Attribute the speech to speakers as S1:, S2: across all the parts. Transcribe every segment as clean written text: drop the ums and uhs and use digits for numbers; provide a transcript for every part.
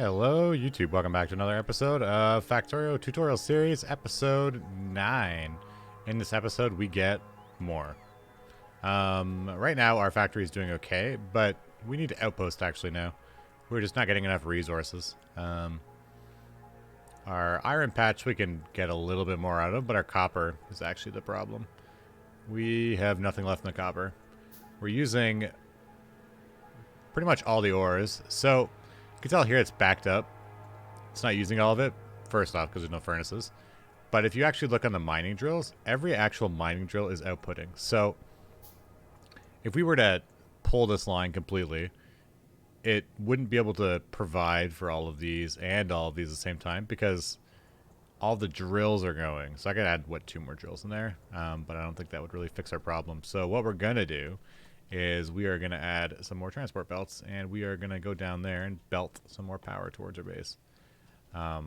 S1: Hello, YouTube. Welcome back to another episode of Factorio Tutorial Series, episode 9. In this episode, we get more. Right now, our factory is doing okay, but we need to outpost actually now. We're just not getting enough resources. Our iron patch we can get a little bit more out of, but our copper is actually the problem. We have nothing left in the copper. We're using pretty much all the ores, so you can tell here it's backed up. It's not using all of it, first off, because there's no furnaces. But if you actually look on the mining drills, every actual mining drill is outputting. So if we were to pull this line completely, it wouldn't be able to provide for all of these and all of these at the same time because all the drills are going. So I could add, what, 2 more drills in there? But I don't think that would really fix our problem. So what we're going to do is we are going to add some more transport belts, and we are going to go down there and belt some more power towards our base. Yeah,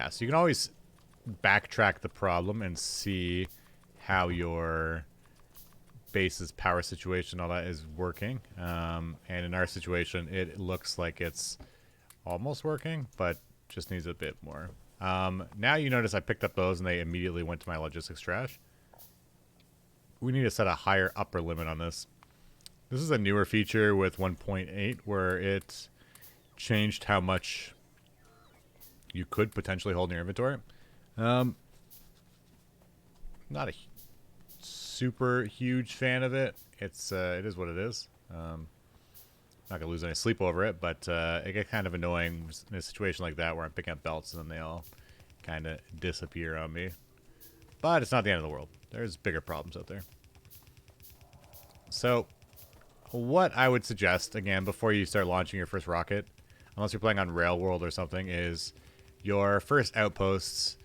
S1: so you can always backtrack the problem and see how your base's power situation, all that is working. And in our situation, it looks like it's almost working, but just needs a bit more. Now you notice I picked up those and they immediately went to my logistics trash. We need to set a higher upper limit on this. This is a newer feature with 1.8 where it changed how much you could potentially hold in your inventory. Not a super huge fan of it. It is what it is. Not gonna lose any sleep over it, but it gets kind of annoying in a situation like that where I'm picking up belts and then they all kind of disappear on me. But it's not the end of the world. There's bigger problems out there. So what I would suggest, again, before you start launching your first rocket, unless you're playing on Railworld or something, is your first outposts,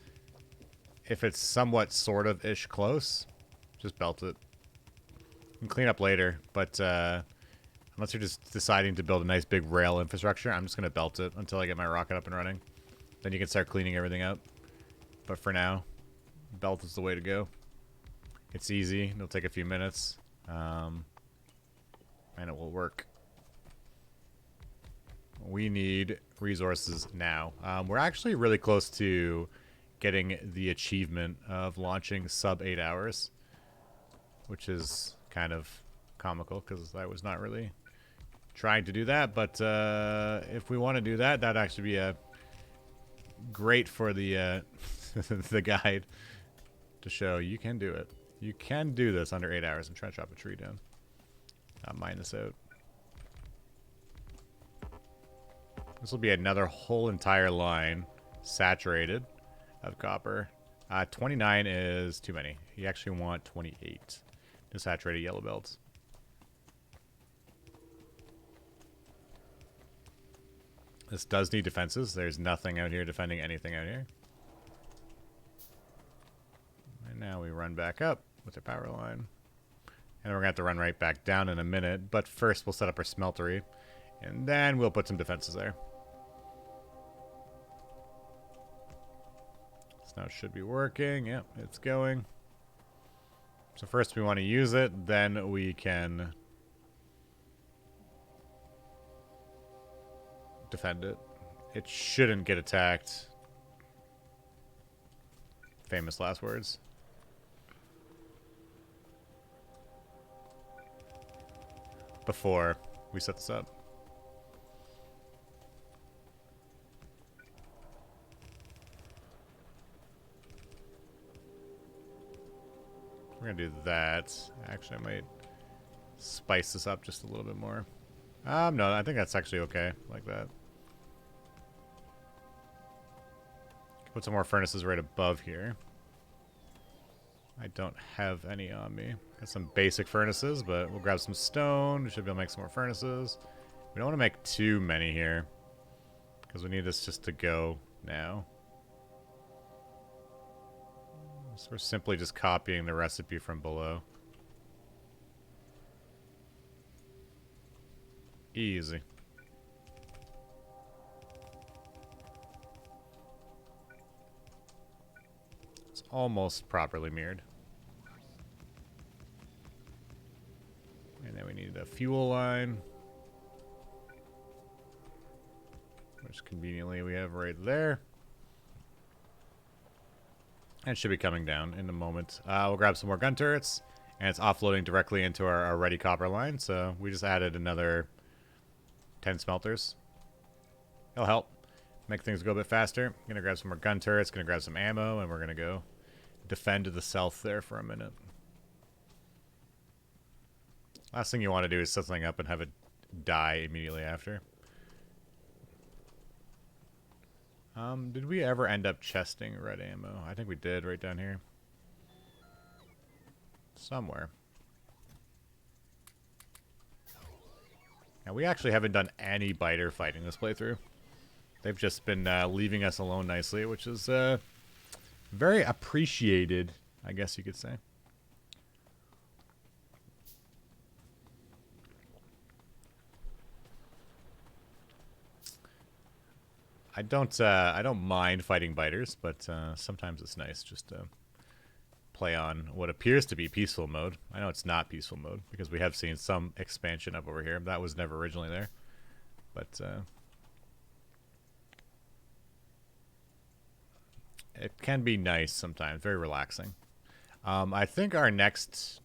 S1: if it's somewhat sort of ish close, just belt it. You can clean up later, but unless you're just deciding to build a nice big rail infrastructure, I'm just going to belt it until I get my rocket up and running. Then you can start cleaning everything up. But for now, belt is the way to go. It's easy. It'll take a few minutes. And it will work. We need resources now. We're actually really close to getting the achievement of launching sub 8 hours, which is kind of comical because I was not really trying to do that. But if we want to do that, that'd actually be great for the the guide to show you can do it. You can do this under 8 hours. I'm trying to chop a tree down. Not mine this out. This will be another whole entire line saturated of copper. 29 is too many. You actually want 28 to saturated yellow belts. This does need defenses. There's nothing out here defending anything out here. And now we run back up with the power line. And we're going to have to run right back down in a minute. But first we'll set up our smeltery. And then we'll put some defenses there. So now it should be working. Yep, it's going. So first we want to use it. Then we can defend it. It shouldn't get attacked. Famous last words. Before we set this up. We're gonna do that. Actually, I might spice this up just a little bit more. No, I think that's actually okay, like that. Put some more furnaces right above here. I don't have any on me. Got some basic furnaces, but we'll grab some stone. We should be able to make some more furnaces. We don't want to make too many here, because we need this just to go now. So we're simply just copying the recipe from below. Easy. It's almost properly mirrored. And then we need a fuel line. which conveniently we have right there. And it should be coming down in a moment. We'll grab some more gun turrets, and it's offloading directly into our ready copper line, so we just added another 10 smelters. It'll help make things go a bit faster. Gonna grab some more gun turrets, gonna grab some ammo, and we're gonna go defend to the south there for a minute. Last thing you want to do is set something up and have it die immediately after. Did we ever end up chesting red ammo? I think we did right down here. Somewhere. Now, we actually haven't done any biter fighting this playthrough. They've just been leaving us alone nicely, which is very appreciated, I guess you could say. I don't mind fighting biters, but sometimes it's nice just to play on what appears to be peaceful mode. I know it's not peaceful mode because we have seen some expansion up over here. That was never originally there, but it can be nice sometimes, very relaxing. I think our next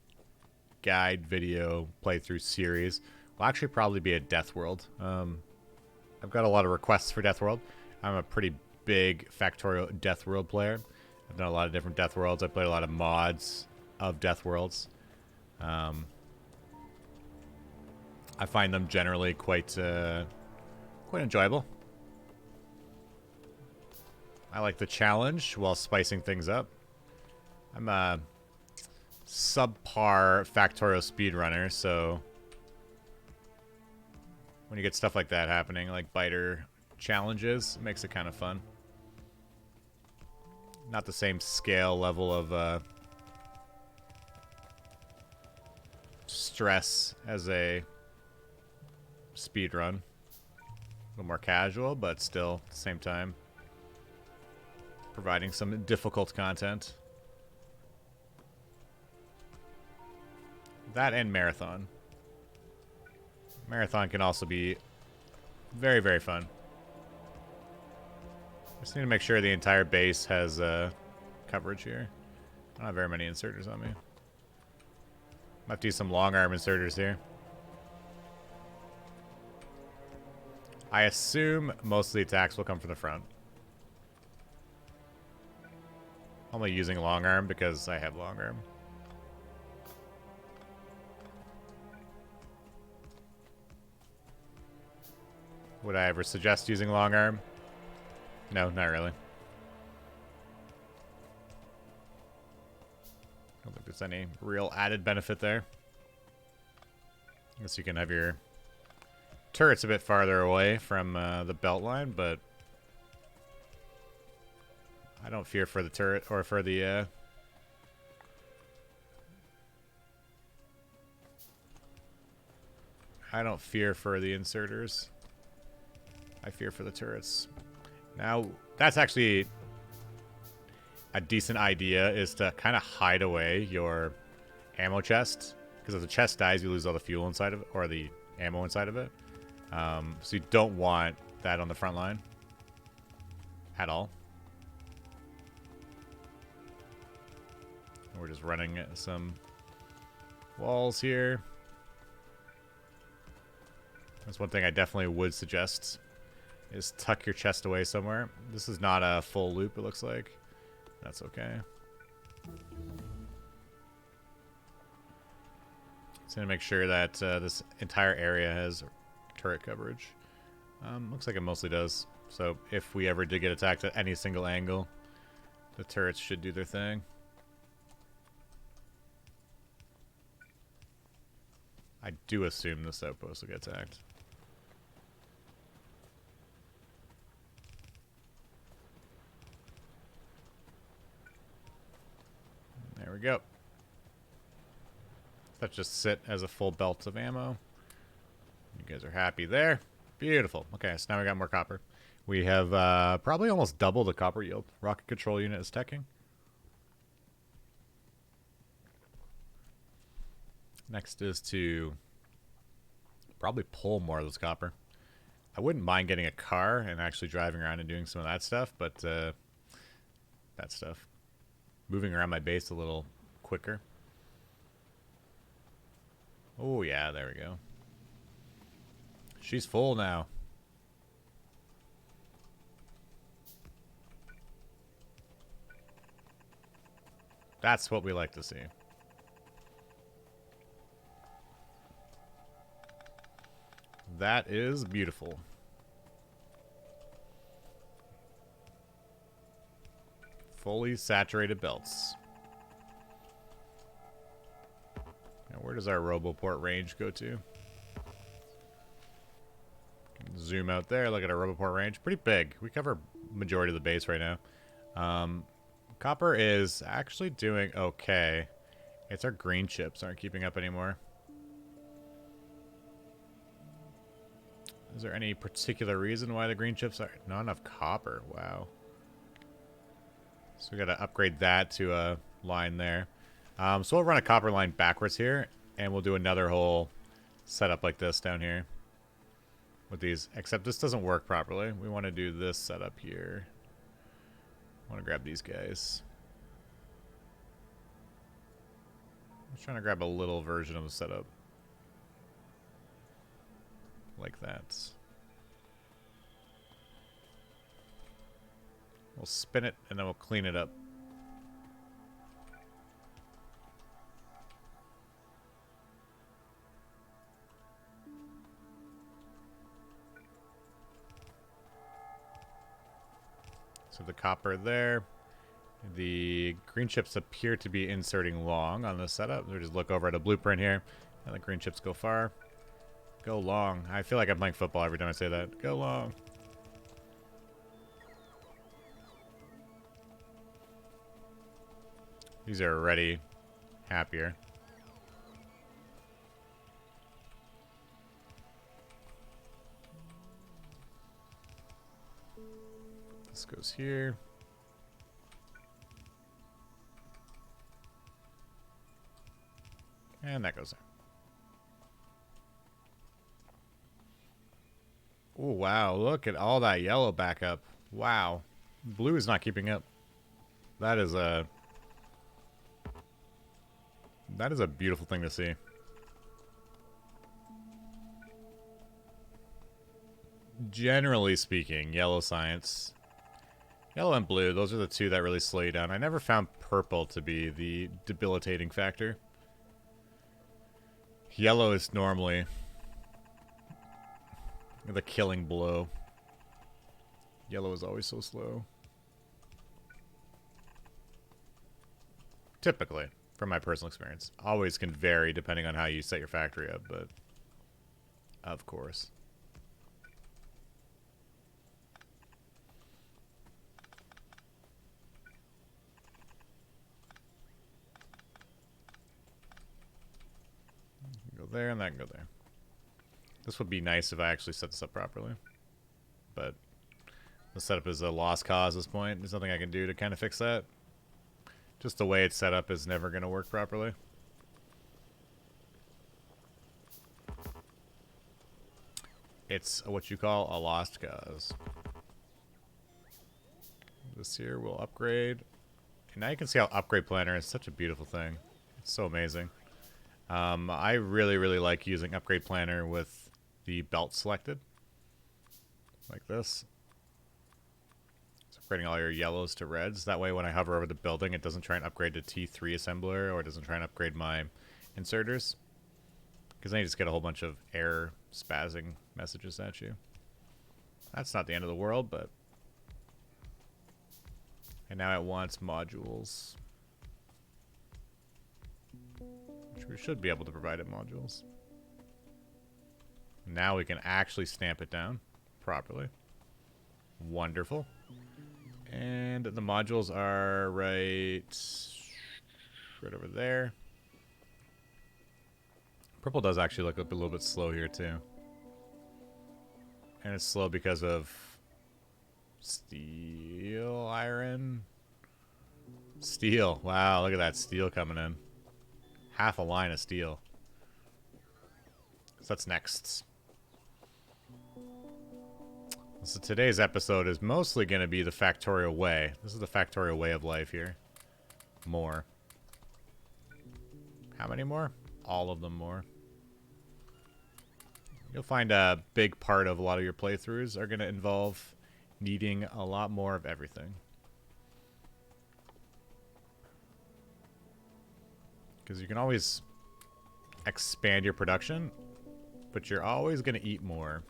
S1: guide video playthrough series will actually probably be a Death World. I've got a lot of requests for Death World. I'm a pretty big Factorio Death World player. I've done a lot of different Death Worlds. I played a lot of mods of Death Worlds. I find them generally quite enjoyable. I like the challenge while spicing things up. I'm a subpar Factorio speedrunner, so when you get stuff like that happening, like biter challenges, it makes it kind of fun. Not the same scale level of stress as a speed run. A little more casual, but still at the same time providing some difficult content. That and marathon. Marathon can also be very, very fun. Just need to make sure the entire base has coverage here. I don't have very many inserters on me. Might have to use some long arm inserters here. I assume most of the attacks will come from the front. I'm only using long arm because I have long arm. Would I ever suggest using long arm? No, not really. I don't think there's any real added benefit there. I guess you can have your turrets a bit farther away from the belt line, but I don't fear for the turret or for the I don't fear for the inserters. I fear for the turrets. Now, that's actually a decent idea, is to kind of hide away your ammo chest. Because if the chest dies, you lose all the fuel inside of it, or the ammo inside of it. So you don't want that on the front line at all. We're just running some walls here. That's one thing I definitely would suggest, is tuck your chest away somewhere. This is not a full loop, it looks like. That's okay. Just gonna make sure that this entire area has turret coverage. Looks like it mostly does. So if we ever did get attacked at any single angle, the turrets should do their thing. I do assume this outpost will get attacked. There we go. Let's just sit as a full belt of ammo. You guys are happy there. Beautiful. Okay, so now we got more copper. We have probably almost double the copper yield. Rocket control unit is teching. Next is to probably pull more of this copper. I wouldn't mind getting a car and actually driving around and doing some of that stuff, but that stuff. Moving around my base a little quicker. Oh, yeah, there we go. She's full now. That's what we like to see. That is beautiful. Fully saturated belts. Now, where does our Roboport range go to? Zoom out there, look at our Roboport range. Pretty big. We cover majority of the base right now. Copper is actually doing okay. It's our green chips aren't keeping up anymore. Is there any particular reason why the green chips are not enough copper? Wow. So we got to upgrade that to a line there. So we'll run a copper line backwards here, and we'll do another whole setup like this down here with these. Except this doesn't work properly. We want to do this setup here. I want to grab these guys. I'm just trying to grab a little version of the setup. Like that. We'll spin it and then we'll clean it up. So the copper there. The green chips appear to be inserting long on this setup. We just look over at a blueprint here, and the green chips go far. Go long. I feel like I'm playing football every time I say that. Go long. These are already happier. This goes here. And that goes there. Oh, wow. Look at all that yellow backup. Wow. Blue is not keeping up. That is a beautiful thing to see. Generally speaking, yellow science. Yellow and blue, those are the two that really slow you down. I never found purple to be the debilitating factor. Yellow is normally the killing blow. Yellow is always so slow. Typically, from my personal experience. Always can vary depending on how you set your factory up, but of course. Go there and that can go there. This would be nice if I actually set this up properly. But the setup is a lost cause at this point. There's nothing I can do to kind of fix that. Just the way it's set up is never going to work properly. It's what you call a lost cause. This here will upgrade. And now you can see how Upgrade Planner is such a beautiful thing. It's so amazing. I really, really like using Upgrade Planner with the belt selected. Like this. It's upgrading all your yellows to reds. That way when I hover over the building, it doesn't try and upgrade to T3 assembler, or it doesn't try and upgrade my inserters. Because then you just get a whole bunch of error spazzing messages at you. That's not the end of the world, but... And now it wants modules. Which we should be able to provide it modules. Now we can actually stamp it down properly. Wonderful. And the modules are right over there. Purple does actually look a little bit slow here too. And it's slow because of steel, iron. Steel. Wow, look at that steel coming in. Half a line of steel. So that's next. So today's episode is mostly going to be the Factorio way. This is the Factorio way of life here. More. How many more? All of them more. You'll find a big part of a lot of your playthroughs are going to involve needing a lot more of everything. Because you can always expand your production, but you're always going to eat more.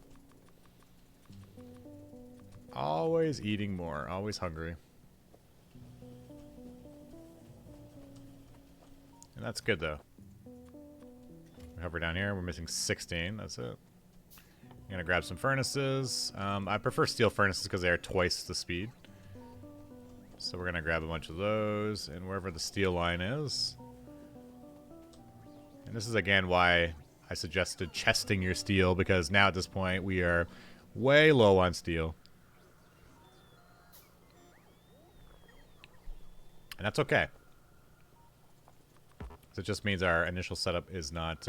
S1: Always eating more. Always hungry. And that's good, though. We hover down here. We're missing 16. That's it. I'm going to grab some furnaces. I prefer steel furnaces because they are twice the speed. So we're going to grab a bunch of those. And wherever the steel line is. And this is, again, why I suggested chesting your steel. Because now at this point, we are way low on steel. And that's okay. So it just means our initial setup is not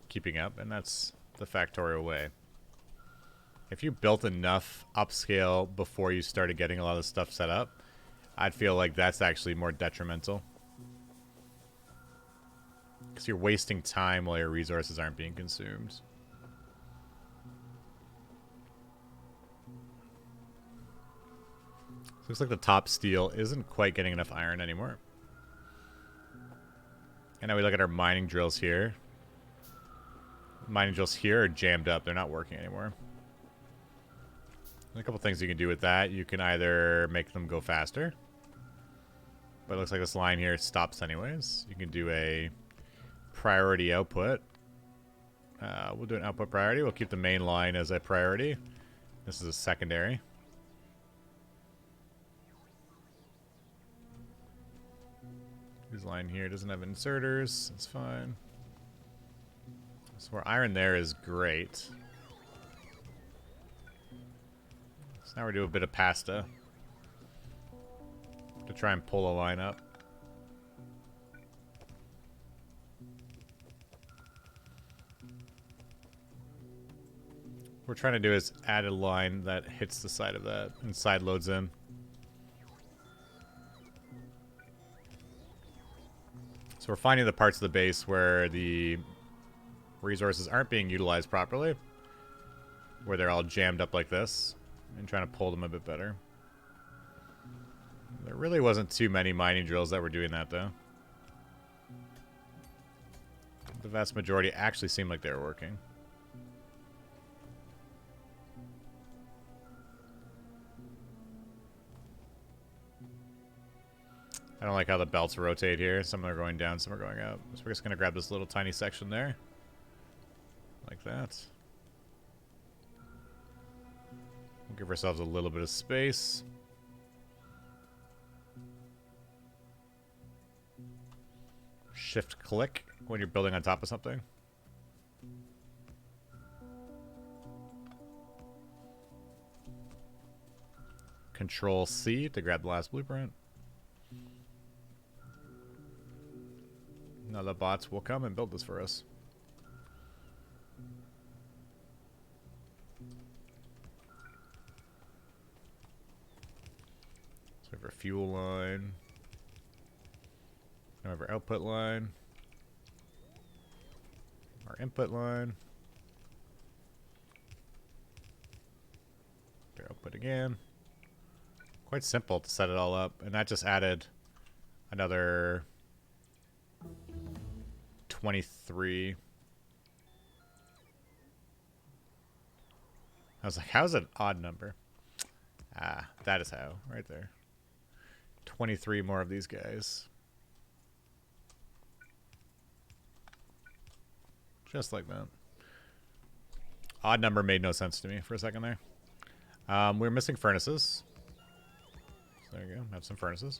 S1: keeping up, and that's the Factorio way. If you built enough upscale before you started getting a lot of stuff set up, I'd feel like that's actually more detrimental. Because you're wasting time while your resources aren't being consumed. Looks like the top steel isn't quite getting enough iron anymore. And now we look at our mining drills here. Mining drills here are jammed up. They're not working anymore. There's a couple things you can do with that. You can either make them go faster. But it looks like this line here stops anyways. You can do a priority output. We'll do an output priority. We'll keep the main line as a priority. This is a secondary. This line here doesn't have inserters. That's fine. So our iron there is great. So now we're doing a bit of pasta to try and pull a line up. What we're trying to do is add a line that hits the side of that and side loads in. So we're finding the parts of the base where the resources aren't being utilized properly, where they're all jammed up like this, and trying to pull them a bit better. There really wasn't too many mining drills that were doing that, though. The vast majority actually seemed like they were working. I don't like how the belts rotate here. Some are going down, some are going up. So we're just going to grab this little tiny section there. Like that. We'll give ourselves a little bit of space. Shift click when you're building on top of something. Control C to grab the last blueprint. Now the bots will come and build this for us. So we have our fuel line. Now we have our output line. Our input line. Our output again. Quite simple to set it all up. And that just added another 23. I was like, how's it an odd number? Ah, that is how. Right there. 23 more of these guys. Just like that. Odd number made no sense to me for a second there. We're missing furnaces. So there you go. Have some furnaces.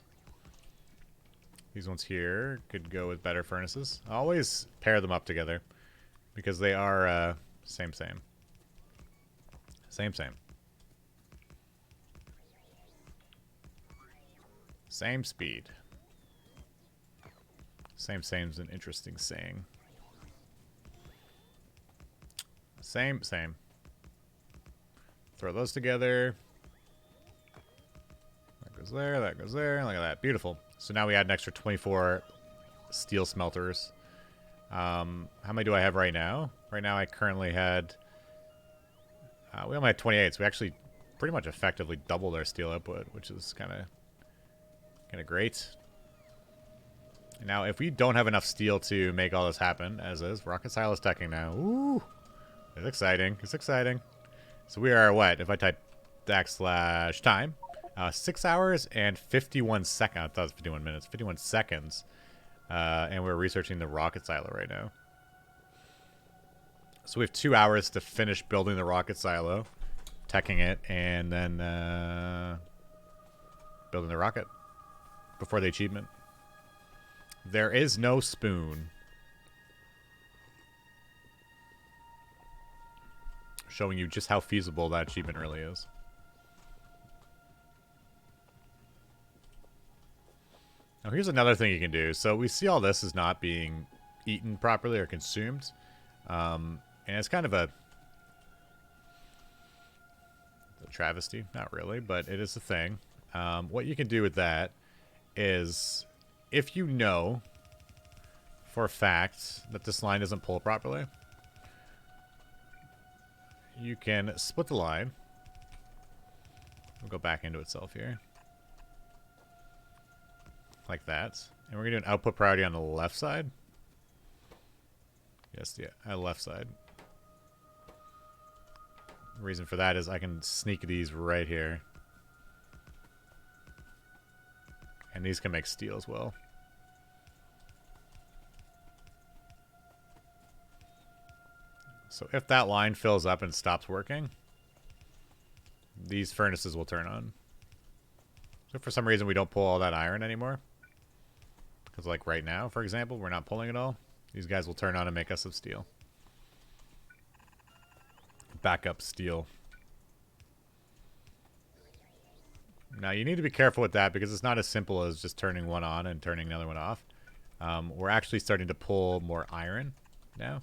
S1: These ones here could go with better furnaces. Always pair them up together because they are same. Same speed. Same's an interesting saying. Same. Throw those together. That goes there, that goes there. Look at that. Beautiful. So now we add an extra 24 steel smelters. How many do I have right now? Right now I currently had... we only had 28, so we actually pretty much effectively doubled our steel output, which is kind of great. And now, if we don't have enough steel to make all this happen, as is, rocket silo is teching now. Ooh, it's exciting. It's exciting. So we are what? If I type \time, 6 hours and 51 seconds. I thought it was 51 minutes. 51 seconds. And we're researching the rocket silo right now. So we have 2 hours to finish building the rocket silo, teching it, and then building the rocket before the achievement. There is no spoon. Showing you just how feasible that achievement really is. Now here's another thing you can do. So we see all this is not being eaten properly or consumed. And it's kind of a travesty. Not really, but it is a thing. What you can do with that is, if you know for a fact that this line doesn't pull properly, you can split the line. We'll go back into itself here. Like that. And we're going to do an output priority on the left side. Yes, yeah, left side. The reason for that is I can sneak these right here. And these can make steel as well. So if that line fills up and stops working, these furnaces will turn on. So if for some reason we don't pull all that iron anymore, because like right now, for example, we're not pulling it all, these guys will turn on and make us some steel. Backup steel. Now you need to be careful with that because it's not as simple as just turning one on and turning the other one off. We're actually starting to pull more iron now,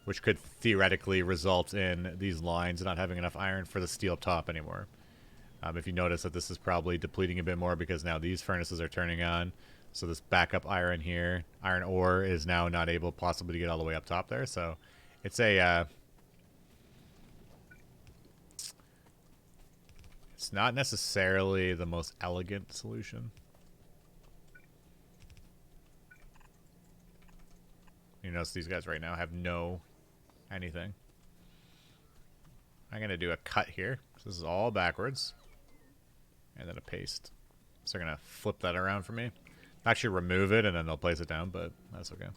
S1: which could theoretically result in these lines not having enough iron for the steel up top anymore. If you notice that this is probably depleting a bit more because now these furnaces are turning on. So this backup iron here, iron ore, is now not able possibly to get all the way up top there. So it's a... it's not necessarily the most elegant solution. You notice these guys right now have no anything. I'm going to do a cut here. So this is all backwards. And then a paste. So they're going to flip that around for me. Actually remove it and then they'll place it down, but that's okay.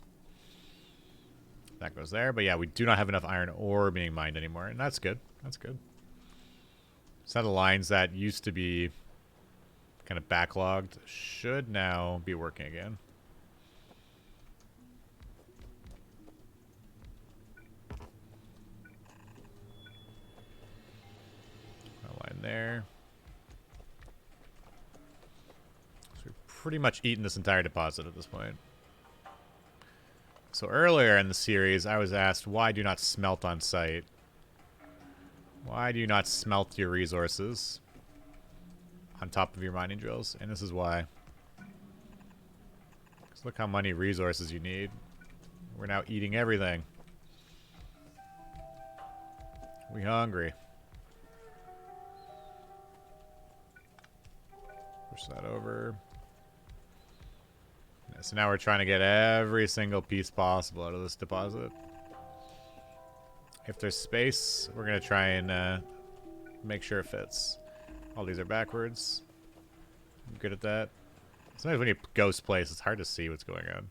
S1: That goes there. But yeah, we do not have enough iron ore being mined anymore. And that's good. That's good. So the lines that used to be kind of backlogged should now be working again. A line there. So we've pretty much eaten this entire deposit at this point. So earlier in the series, I was asked, why do you not smelt on site? Why do you not smelt your resources on top of your mining drills? And this is why. Because look how many resources you need. We're now eating everything. We hungry. Push that over. Yeah, so now we're trying to get every single piece possible out of this deposit. If there's space, we're going to try and make sure it fits. All these are backwards. I'm good at that. Sometimes when you ghost place, it's hard to see what's going on.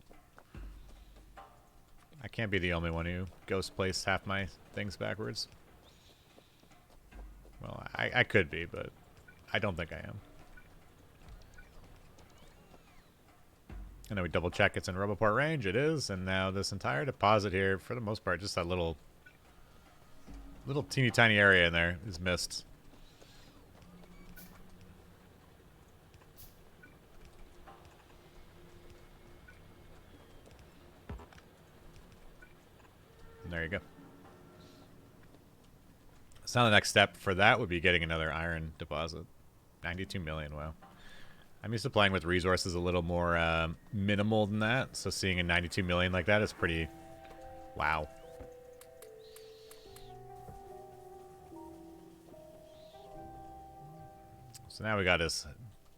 S1: I can't be the only one who ghost place half my things backwards. Well, I could be, but I don't think I am. And then we double check it's in Roboport range. It is. And now this entire deposit here, for the most part, just that little teeny tiny area in there is missed. And there you go. So now the next step for that would be getting another iron deposit. 92 million, wow. I'm used to playing with resources a little more minimal than that, so seeing a 92 million like that is pretty... wow. So now we got this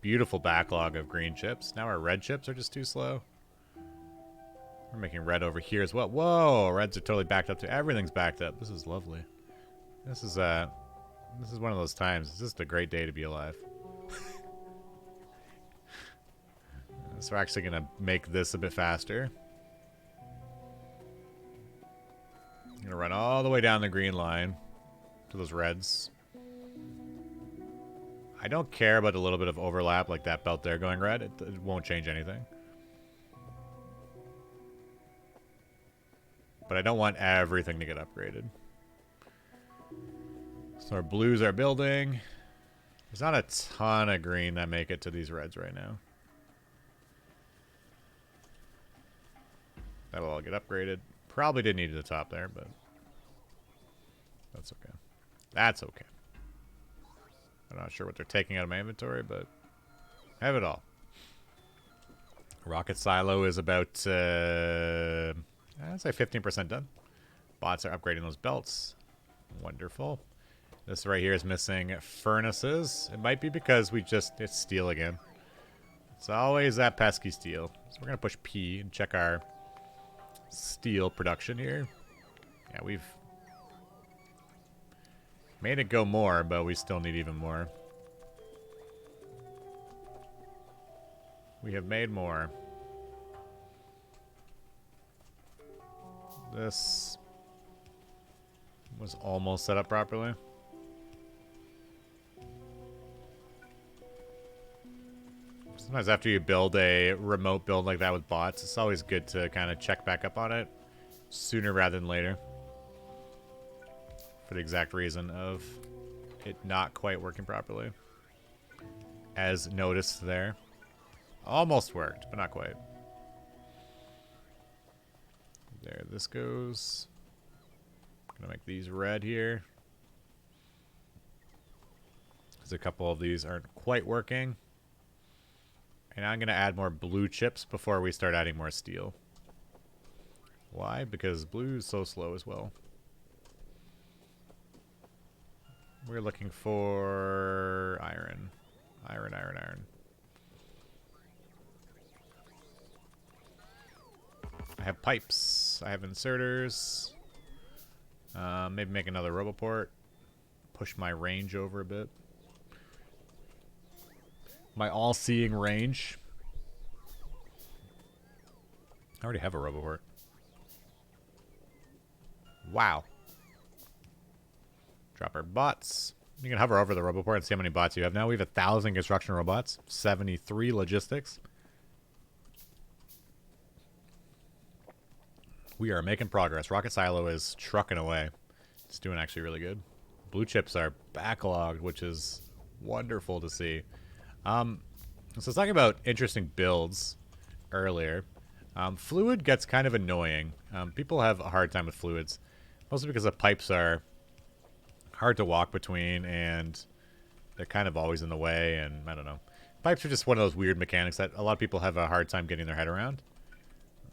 S1: beautiful backlog of green chips. Now our red chips are just too slow. We're making red over here as well. Whoa, reds are totally backed up too. Everything's backed up. This is lovely. This is one of those times. It's just a great day to be alive. So we're actually going to make this a bit faster. I'm going to run all the way down the green line to those reds. I don't care about a little bit of overlap like that belt there going red. It won't change anything. But I don't want everything to get upgraded. So our blues are building. There's not a ton of green that make it to these reds right now. That'll all get upgraded. Probably didn't need the top there, but that's okay. That's okay. I'm not sure what they're taking out of my inventory, but I have it all. Rocket silo is about, I'd say 15% done. Bots are upgrading those belts. Wonderful. This right here is missing furnaces. It might be because it's steel again. It's always that pesky steel. So we're going to push P and check our steel production here. Yeah, we've made it go more, but we still need even more. We have made more. This was almost set up properly. Sometimes after you build a remote build like that with bots, it's always good to kind of check back up on it sooner rather than later. For the exact reason of it not quite working properly. As noticed there. Almost worked, but not quite. There this goes. Gonna make these red here. Because a couple of these aren't quite working. And I'm gonna add more blue chips before we start adding more steel. Why? Because blue is so slow as well. We're looking for iron. Iron, iron, iron. I have pipes. I have inserters. Maybe make another roboport. Push my range over a bit. My all-seeing range. I already have a roboport. Wow. Drop our bots. You can hover over the roboport and see how many bots you have now. We have 1,000 construction robots, 73 logistics. We are making progress. Rocket silo is trucking away. It's doing actually really good. Blue chips are backlogged, which is wonderful to see. So I was talking about interesting builds earlier. Fluid gets kind of annoying. People have a hard time with fluids, mostly because the pipes are hard to walk between and they're kind of always in the way, and I don't know. Pipes are just one of those weird mechanics that a lot of people have a hard time getting their head around.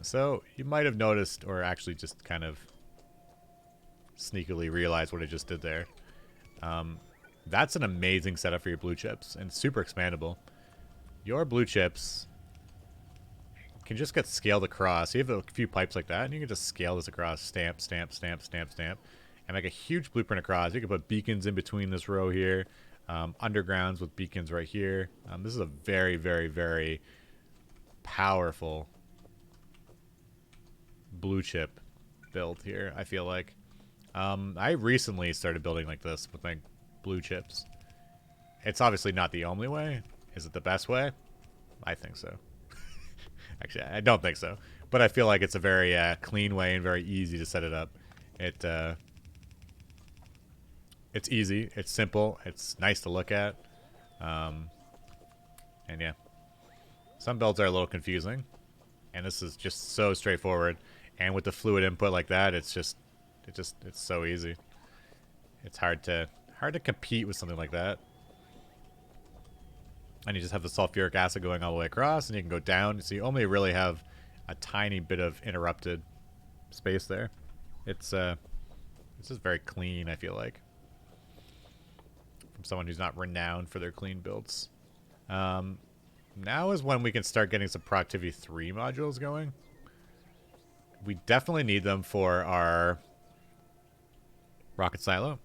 S1: So you might have noticed, or actually just kind of sneakily realized what I just did there. That's an amazing setup for your blue chips, and super expandable. Your blue chips can just get scaled across. You have a few pipes like that, and you can just scale this across. Stamp, stamp, stamp, stamp, stamp. And make a huge blueprint across. You can put beacons in between this row here. Undergrounds with beacons right here. This is a very, very, very powerful blue chip build here, I feel like. I recently started building like this with my blue chips. It's obviously not the only way. Is it the best way? I think so. Actually, I don't think so. But I feel like it's a very clean way and very easy to set it up. It's easy. It's simple. It's nice to look at. And yeah. Some builds are a little confusing. And this is just so straightforward. And with the fluid input like that, it's so easy. It's hard to compete with something like that. And you just have the sulfuric acid going all the way across, and you can go down. So you only really have a tiny bit of interrupted space there. It's just very clean, I feel like. From someone who's not renowned for their clean builds. Now is when we can start getting some Productivity 3 modules going. We definitely need them for our rocket silo.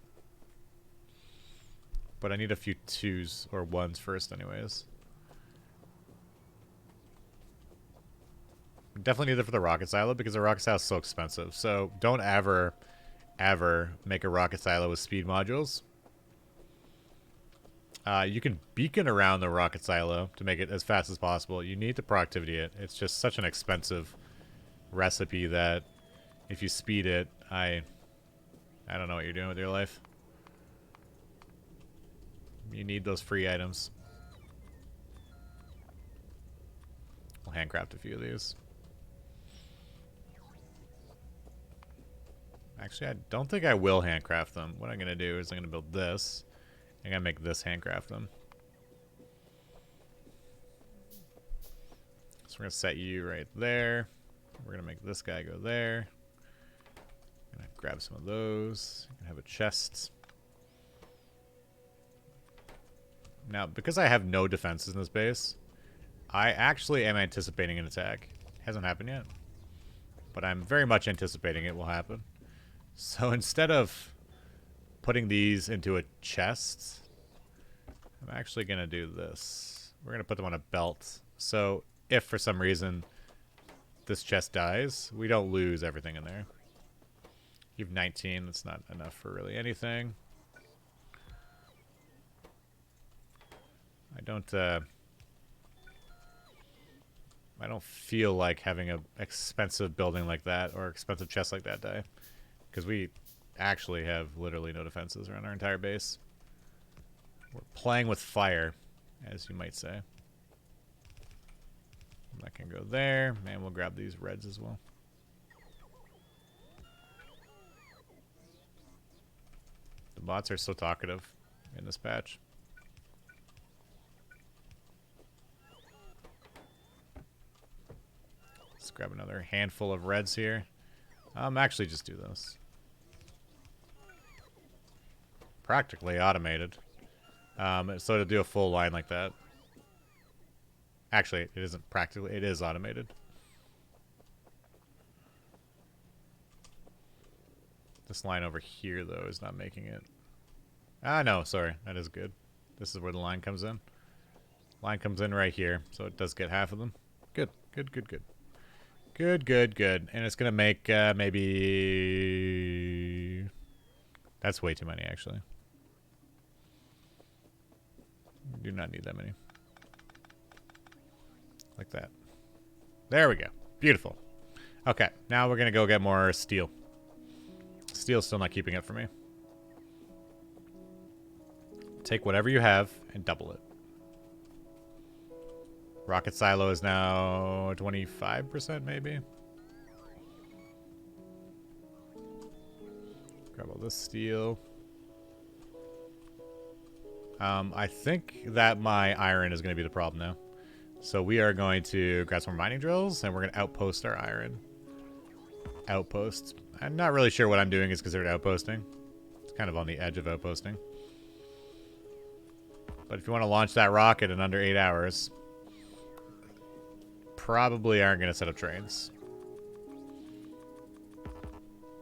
S1: But I need a few 2s or 1s first anyways. We definitely need it for the rocket silo because the rocket silo is so expensive. So don't ever make a rocket silo with speed modules. You can beacon around the rocket silo to make it as fast as possible. You need to productivity it. It's just such an expensive recipe that if you speed it, I don't know what you're doing with your life. You need those free items. We'll handcraft a few of these. Actually, I don't think I will handcraft them. What I'm going to do is I'm going to build this. I'm going to make this handcraft them. So we're going to set you right there. We're going to make this guy go there. I'm going to grab some of those. You can have a chest. Now, because I have no defenses in this base, I actually am anticipating an attack. Hasn't happened yet, but I'm very much anticipating it will happen. So instead of putting these into a chest, I'm actually going to do this. We're going to put them on a belt. So if for some reason this chest dies, we don't lose everything in there. You have 19. That's not enough for really anything. I don't feel like having an expensive building like that or expensive chest like that die. Because we actually have literally no defenses around our entire base. We're playing with fire, as you might say. That can go there. And we'll grab these reds as well. The bots are so talkative in this patch. Let's grab another handful of reds here. Actually just do this. Practically automated. So to do a full line like that. Actually, it isn't practically, it is automated. This line over here, though, is not making it. Ah, no, sorry. That is good. This is where the line comes in. Line comes in right here, so it does get half of them. Good, good, good, good. Good, good, good. And it's going to make maybe... That's way too many, actually. Do not need that many. Like that. There we go. Beautiful. Okay, now we're going to go get more steel. Steel's still not keeping it for me. Take whatever you have and double it. Rocket silo is now 25% maybe. Grab all this steel. I think that my iron is going to be the problem now. So we are going to grab some more mining drills and we're going to outpost our iron. Outpost. I'm not really sure what I'm doing is considered outposting. It's kind of on the edge of outposting. But if you want to launch that rocket in under 8 hours, probably aren't going to set up trains.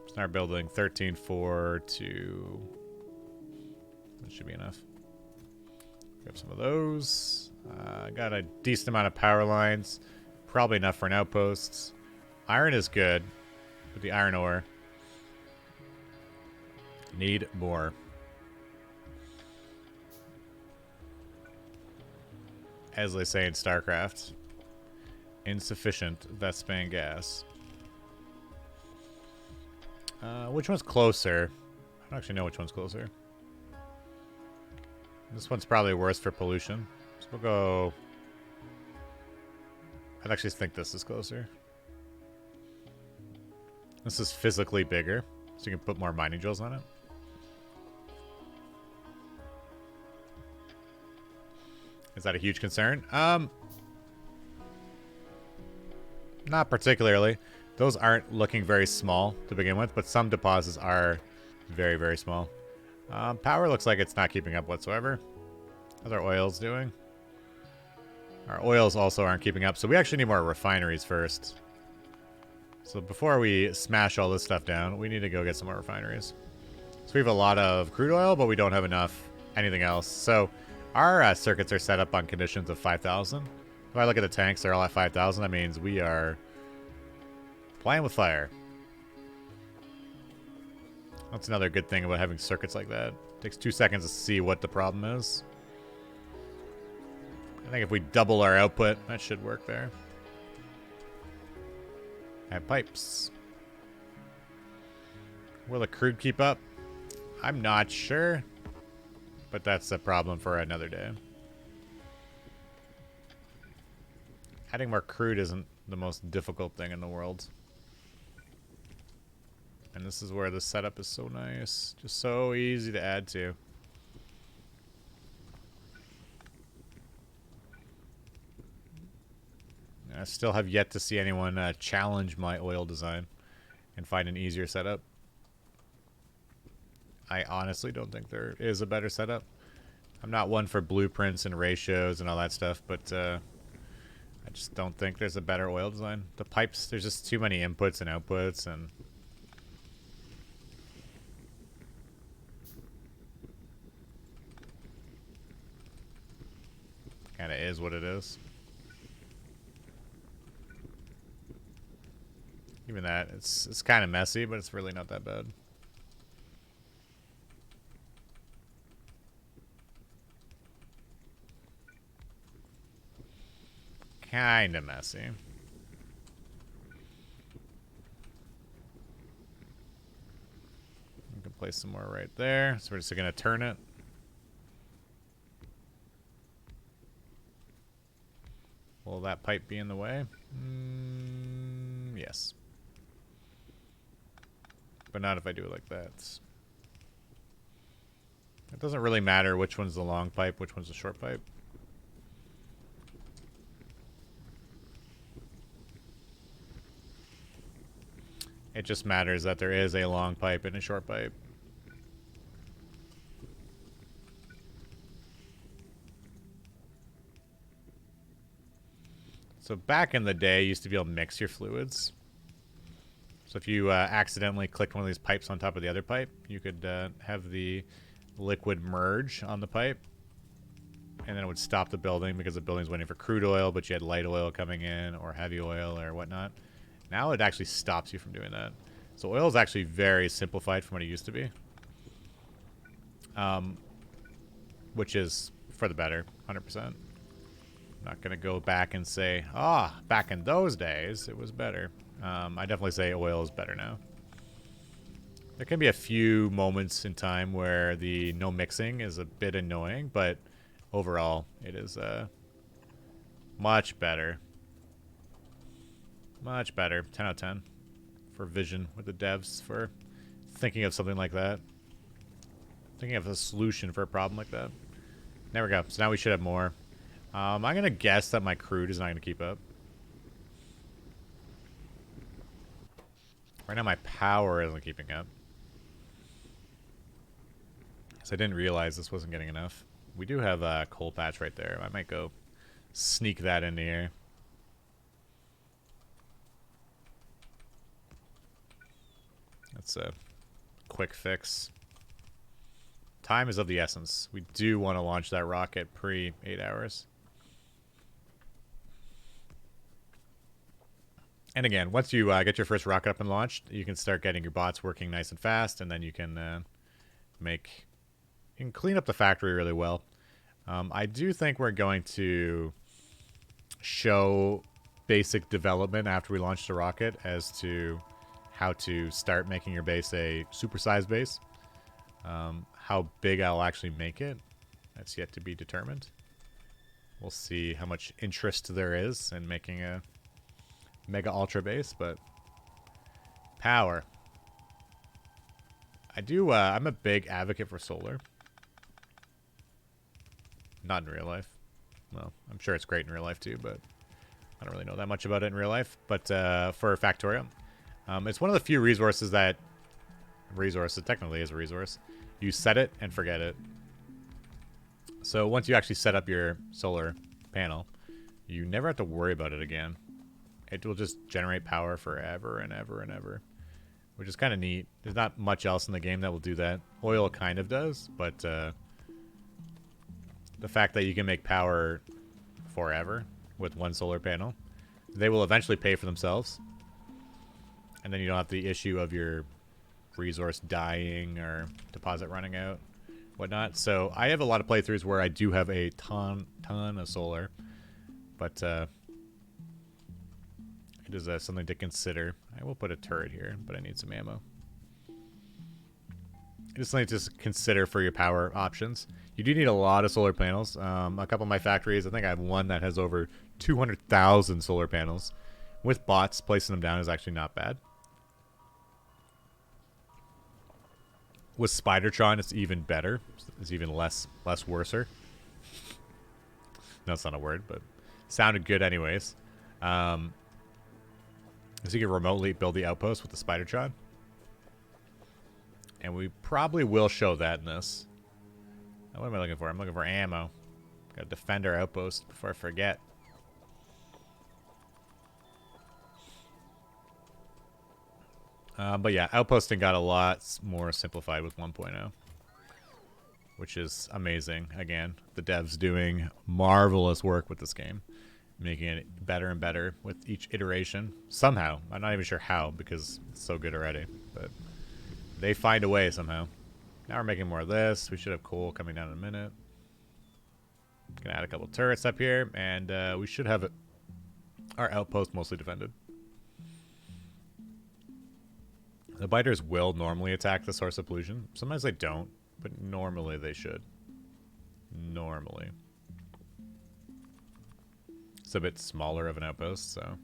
S1: Start building 13-4 to... That should be enough. Grab some of those. Got a decent amount of power lines. Probably enough for an outpost. Iron is good. With the iron ore. Need more. As they say in StarCraft. Insufficient Vespan gas. Which one's closer? I don't actually know which one's closer. This one's probably worse for pollution. So we'll go... I'd actually think this is closer. This is physically bigger, so you can put more mining drills on it. Is that a huge concern? Not particularly. Those aren't looking very small to begin with, but some deposits are very, very small. Power looks like it's not keeping up whatsoever. How's our oils doing? Our oils also aren't keeping up, so we actually need more refineries first. So before we smash all this stuff down, we need to go get some more refineries. So we have a lot of crude oil, but we don't have enough anything else. So our circuits are set up on conditions of 5,000. If I look at the tanks, they're all at 5,000. That means we are playing with fire. That's another good thing about having circuits like that. It takes 2 seconds to see what the problem is. I think if we double our output, that should work there. Add pipes. Will the crude keep up? I'm not sure. But that's a problem for another day. Adding more crude isn't the most difficult thing in the world. And this is where the setup is so nice. Just so easy to add to. I still have yet to see anyone challenge my oil design and find an easier setup. I honestly don't think there is a better setup. I'm not one for blueprints and ratios and all that stuff, but I just don't think there's a better oil design. The pipes, there's just too many inputs and outputs, and kind of is what it is. Even that, it's kind of messy, but it's really not that bad. Kind of messy. We can place some more right there. So we're just going to turn it. Will that pipe be in the way? Yes. But not if I do it like that. It doesn't really matter which one's the long pipe, which one's the short pipe. It just matters that there is a long pipe and a short pipe. So back in the day, you used to be able to mix your fluids. So if you accidentally clicked one of these pipes on top of the other pipe, you could have the liquid merge on the pipe. And then it would stop the building because the building's waiting for crude oil, but you had light oil coming in or heavy oil or whatnot. Now it actually stops you from doing that. So oil is actually very simplified from what it used to be. Which is for the better, 100%. I'm not going to go back and say, back in those days, it was better. I definitely say oil is better now. There can be a few moments in time where the no mixing is a bit annoying, but overall, it is much better. Much better. 10 out of 10 for vision with the devs for thinking of something like that. Thinking of a solution for a problem like that. There we go. So now we should have more. I'm going to guess that my crude is not going to keep up. Right now my power isn't keeping up. So I didn't realize this wasn't getting enough. We do have a coal patch right there. I might go sneak that in here. That's a quick fix. Time is of the essence. We do want to launch that rocket pre 8 hours. And again, once you get your first rocket up and launched, you can start getting your bots working nice and fast, and then you can you can clean up the factory really well. I do think we're going to show basic development after we launch the rocket as to how to start making your base a supersized base. How big I'll actually make it, that's yet to be determined. We'll see how much interest there is in making a mega ultra base, but power. I'm a big advocate for solar. Not in real life. Well, I'm sure it's great in real life too, but I don't really know that much about it in real life. But for Factorio, it's one of the few resources that... Resource, it technically is a resource. You set it and forget it. So once you actually set up your solar panel, you never have to worry about it again. It will just generate power forever and ever and ever, which is kind of neat. There's not much else in the game that will do that. Oil kind of does, but the fact that you can make power forever with one solar panel, they will eventually pay for themselves. And then you don't have the issue of your resource dying or deposit running out, whatnot. So I have a lot of playthroughs where I do have a ton of solar, but it is something to consider. I will put a turret here, but I need some ammo. Just something to consider for your power options. You do need a lot of solar panels. A couple of my factories, I think I have one that has over 200,000 solar panels. With bots, placing them down is actually not bad. With Spidertron, it's even better. It's even less worser. No, it's not a word, but sounded good anyways. So you can remotely build the outpost with the Spidertron. And we probably will show that in this. Now, what am I looking for? I'm looking for ammo. Gotta defend our outpost before I forget. But yeah, outposting got a lot more simplified with 1.0. Which is amazing. Again, the devs doing marvelous work with this game. Making it better and better with each iteration. Somehow. I'm not even sure how, because it's so good already. But they find a way somehow. Now we're making more of this. We should have coal coming down in a minute. Gonna add a couple turrets up here, and we should have our outpost mostly defended. The biters will normally attack the source of pollution. Sometimes they don't, but normally they should. Normally. It's a bit smaller of an outpost, so...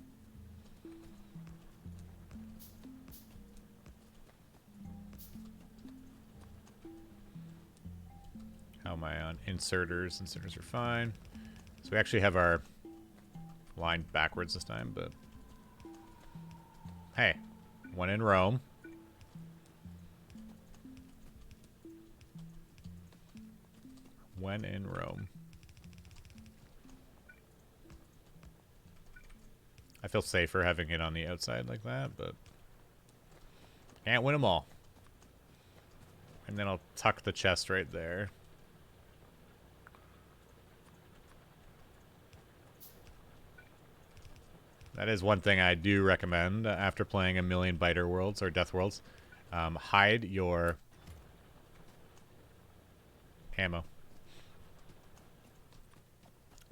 S1: How am I on inserters? Inserters are fine. So we actually have our line backwards this time, but... Hey, one in Rome. When in Rome. I feel safer having it on the outside like that, but... Can't win them all. And then I'll tuck the chest right there. That is one thing I do recommend after playing a million biter worlds or death worlds. Hide your ammo.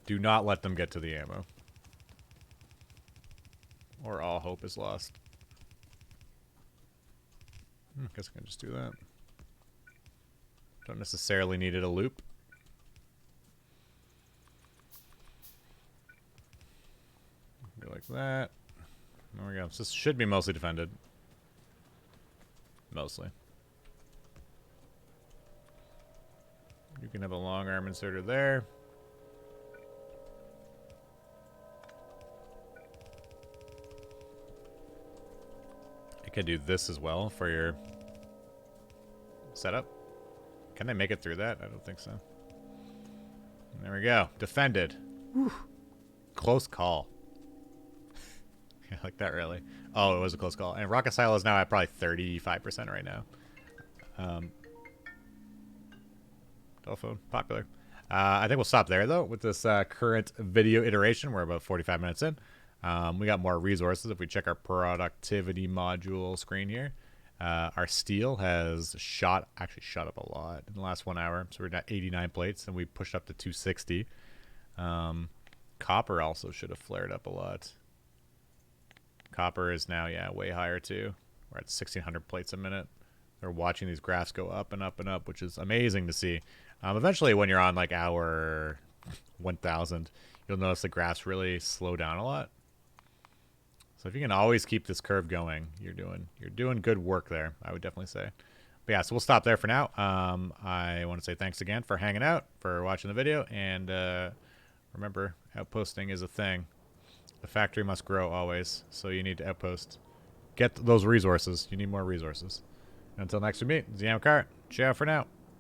S1: Do not let them get to the ammo. Or all hope is lost. I guess I can just do that. Don't necessarily need it a loop. Go like that. There we go. So this should be mostly defended. Mostly. You can have a long arm inserter there. I could do this as well for your setup. Can I make it through that? I don't think so. There we go. Defended. Whew. Close call. Yeah, like that, really. Oh, it was a close call. And Rocket Silo is now at probably 35% right now. Telephone, popular. I think we'll stop there, though, with this current video iteration. We're about 45 minutes in. We got more resources. If we check our productivity module screen here, our steel has actually shot up a lot in the last 1 hour. So we're at 89 plates, and we pushed up to 260. Copper also should have flared up a lot. Copper is now, yeah, way higher too. We're at 1,600 plates a minute. They're watching these graphs go up and up and up, which is amazing to see. Eventually, when you're on like hour 1,000, you'll notice the graphs really slow down a lot. So if you can always keep this curve going, you're doing good work there, I would definitely say. But yeah, so we'll stop there for now. I want to say thanks again for hanging out, for watching the video, and Remember, outposting is a thing. The factory must grow always, so you need to outpost. Get those resources. You need more resources. Until next we meet, Ziamkar. Ciao for now.